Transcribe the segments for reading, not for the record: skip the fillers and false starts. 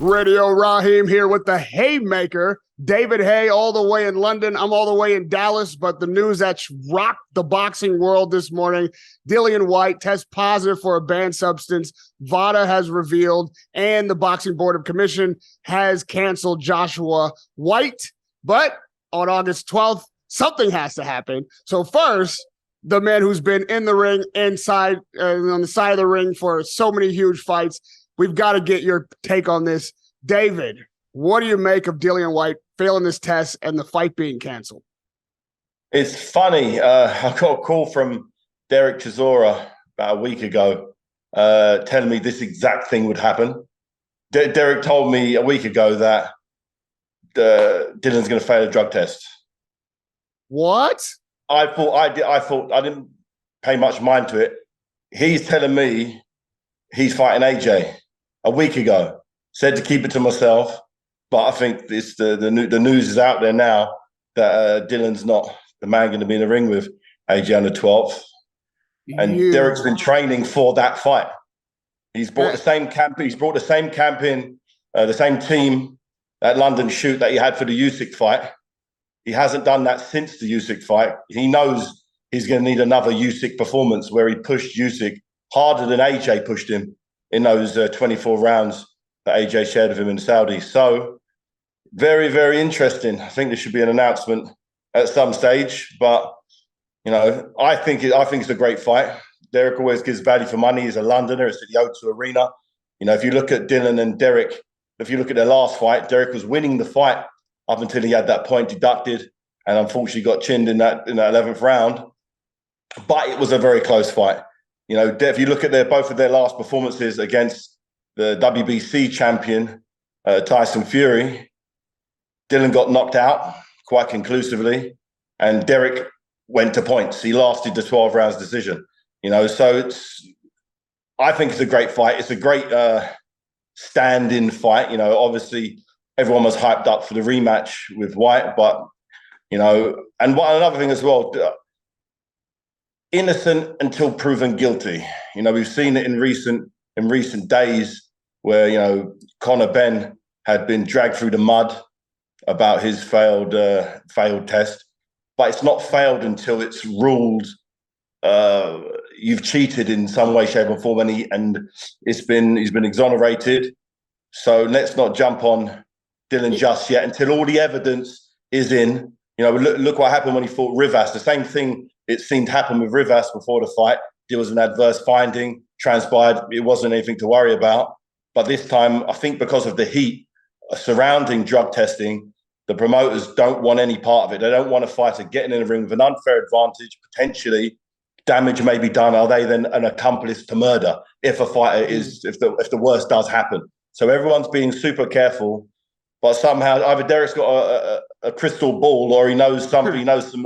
Radio. Rahim here with the Haymaker, David Haye, all the way in London. I'm all the way in Dallas, but the news that's rocked the boxing world this morning, Dillian Whyte tests positive for a banned substance. VADA has revealed, and the Boxing Board of Commission has canceled Joshua Whyte. But on August 12th, something has to happen. So first, the man who's been in the ring, inside, on the side of the ring for so many huge fights, we've got to get your take on this. David, what do you make of Dillian Whyte failing this test and the fight being canceled? It's funny. I got a call from Derek Chisora about a week ago telling me this exact thing would happen. Derek told me a week ago that Dillian's going to fail a drug test. What? I thought I didn't pay much mind to it. He's telling me he's fighting AJ a week ago. Said to keep it to myself, but I think it's the news is out there now that Dillian's not the man going to be in the ring with AJ on the 12th. And Derek's been training for that fight. He's brought the same camp. He's brought the same camp in, the same team at London shoot that he had for the Usyk fight. He hasn't done that since the Usyk fight. He knows he's going to need another Usyk performance where he pushed Usyk harder than AJ pushed him in those 24 rounds that AJ shared with him in Saudi. So very, very interesting. I think there should be an announcement at some stage, but you know, I think it's a great fight. Derek always gives value for money. He's a Londoner. It's at the O2 Arena. You know, if you look at Dillian and Derek, if you look at their last fight, Derek was winning the fight up until he had that point deducted and unfortunately got chinned in that 11th round. But it was a very close fight. You know, if you look at both of their last performances against the WBC champion, Tyson Fury, Dillian got knocked out quite conclusively and Derek went to points. He lasted the 12 rounds decision. You know, so I think it's a great fight. It's a great stand-in fight. You know, obviously everyone was hyped up for the rematch with Whyte, but you know, and another thing as well, innocent until proven guilty. You know, we've seen it in recent days where, you know, Conor Benn had been dragged through the mud about his failed test, but it's not failed until it's ruled you've cheated in some way, shape, or form, and he's been exonerated. So let's not jump on Dillian just yet until all the evidence is in. You know, look what happened when he fought Rivas. The same thing it seemed to happen with Rivas before the fight. There was an adverse finding, transpired. It wasn't anything to worry about. But this time, I think because of the heat surrounding drug testing, the promoters don't want any part of it. They don't want a fighter getting in the ring with an unfair advantage, potentially damage may be done. Are they then an accomplice to murder if a fighter is, if the worst does happen? So everyone's being super careful. But somehow either Derek's got a crystal ball or he knows something. He knows some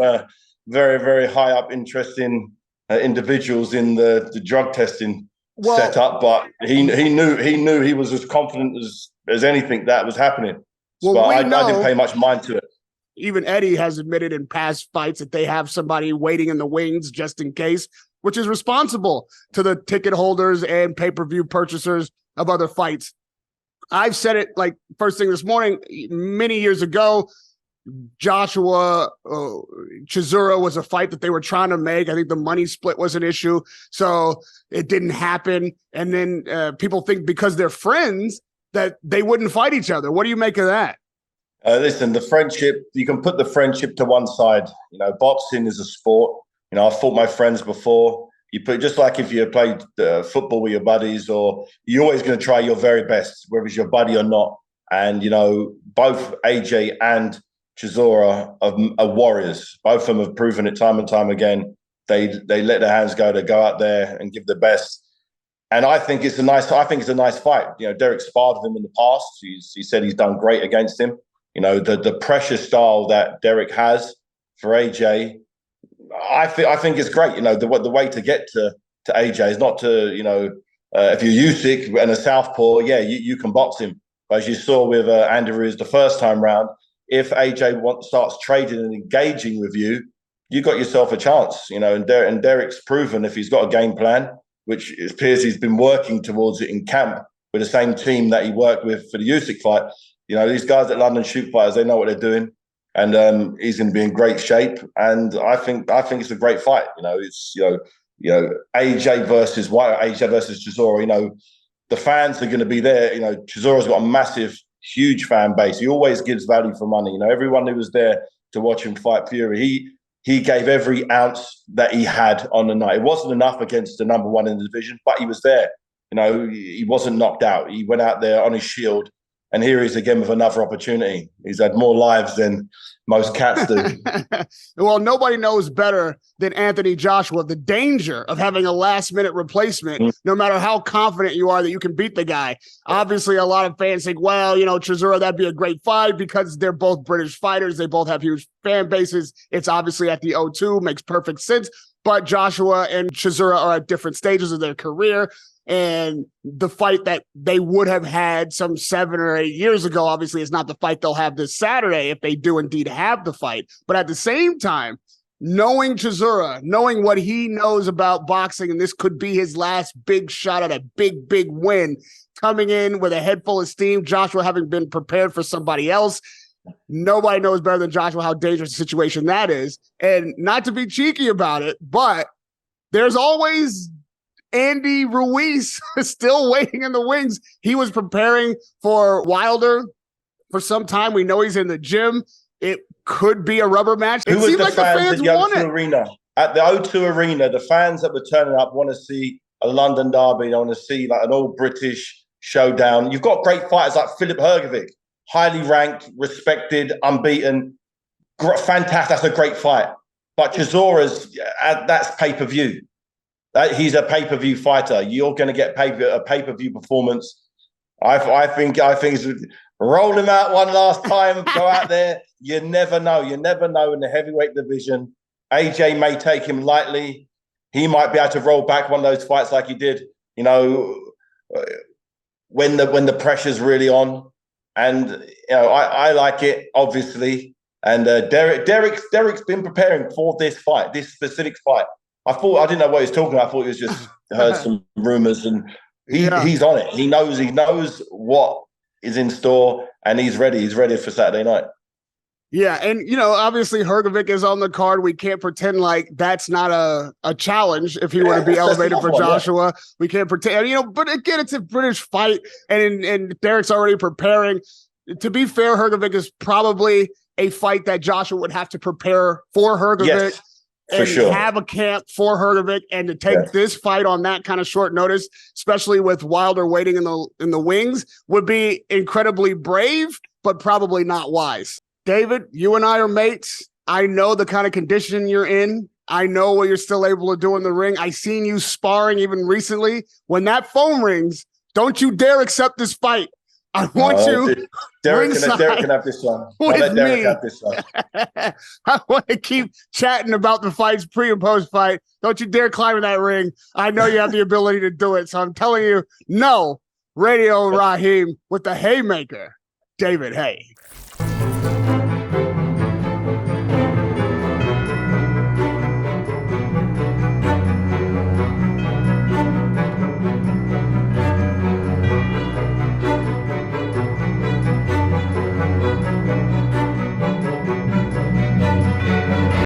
very, very high up, interesting individuals in the drug testing setup. But he knew he was as confident as anything that was happening. Well, but I didn't pay much mind to it. Even Eddie has admitted in past fights that they have somebody waiting in the wings just in case, which is responsible to the ticket holders and pay-per-view purchasers of other fights. I've said it like first thing this morning, many years ago, Joshua Chisora was a fight that they were trying to make. I think the money split was an issue, so it didn't happen. And then people think because they're friends that they wouldn't fight each other. What do you make of that? Listen, the friendship, you can put the friendship to one side. You know, boxing is a sport. You know, I've fought my friends before. You put, just like if you played football with your buddies, or you're always going to try your very best, whether it's your buddy or not. And, you know, both AJ and Chisora are warriors. Both of them have proven it time and time again. They let their hands go. They go out there and give their best. And I think it's a nice fight. You know, Derek sparred with him in the past. He said he's done great against him. You know, the pressure style that Derek has for AJ, I think it's great. You know, the way to get to AJ is not to, you know, if you're Usyk and a southpaw, yeah, you can box him. But as you saw with Andy Ruiz the first time round, if AJ starts trading and engaging with you, you got yourself a chance. You know, and Derek's proven if he's got a game plan, which it appears he's been working towards it in camp with the same team that he worked with for the Usyk fight. You know, these guys at London shoot fighters, they know what they're doing, and he's going to be in great shape. And I think it's a great fight. You know, it's AJ versus Whyte, AJ versus Chisora. You know, the fans are going to be there. You know, Chisora's got a massive, huge fan base. He always gives value for money. You know, everyone who was there to watch him fight Fury, he gave every ounce that he had on the night. It wasn't enough against the number one in the division, but he was there. You know, he wasn't knocked out. He went out there on his shield. And here he is again with another opportunity. He's had more lives than most cats do. Well, nobody knows better than Anthony Joshua the danger of having a last-minute replacement, no matter how confident you are that you can beat the guy. Obviously, a lot of fans think, well, you know, Chisora, that'd be a great fight because they're both British fighters. They both have huge fan bases. It's obviously at the O2, makes perfect sense. But Joshua and Chisora are at different stages of their career. And the fight that they would have had some 7 or 8 years ago, obviously, is not the fight they'll have this Saturday if they do indeed have the fight. But at the same time, knowing Chisora, knowing what he knows about boxing, and this could be his last big shot at a big, big win, coming in with a head full of steam, Joshua having been prepared for somebody else, nobody knows better than Joshua how dangerous a situation that is. And not to be cheeky about it, but there's always Andy Ruiz still waiting in the wings. He was preparing for Wilder for some time. We know he's in the gym. It could be a rubber match. It seems like the fans want it. Arena? At the O2 Arena, the fans that were turning up want to see a London derby. They want to see like an all-British showdown. You've got great fighters like Filip Hrgovic, highly ranked, respected, unbeaten. Fantastic. That's a great fight. But Chisora's, that's pay-per-view. He's a pay-per-view fighter. You're going to get a pay-per-view performance. I think it's roll him out one last time. Go out there. You never know. You never know in the heavyweight division. AJ may take him lightly. He might be able to roll back one of those fights like he did, you know, when the pressure's really on. And you know, I like it, obviously. And Derek's been preparing for this fight, this specific fight. I didn't know what he was talking about. I thought he was just heard some rumors, and he's on it. He knows what is in store, and he's ready. He's ready for Saturday night. Yeah, and you know, obviously Hrgovic is on the card. We can't pretend like that's not a challenge if he were to be elevated for Joshua. Yeah. We can't pretend, you know, but again, it's a British fight, and Derek's already preparing. To be fair, Hrgovic is probably a fight that Joshua would have to prepare for Hrgovic. Yes. And sure. Have a camp for Hrgovic, and to take this fight on that kind of short notice, especially with Wilder waiting in the wings, would be incredibly brave, but probably not wise. David, you and I are mates. I know the kind of condition you're in. I know what you're still able to do in the ring. I seen you sparring even recently. When that phone rings, don't you dare accept this fight. I want you. Derek can have this one. Let Derek have this one. I want to keep chatting about the fights pre and post fight. Don't you dare climb in that ring. I know you have the ability to do it. So I'm telling you, no. Radio Rahim with the haymaker, David Haye.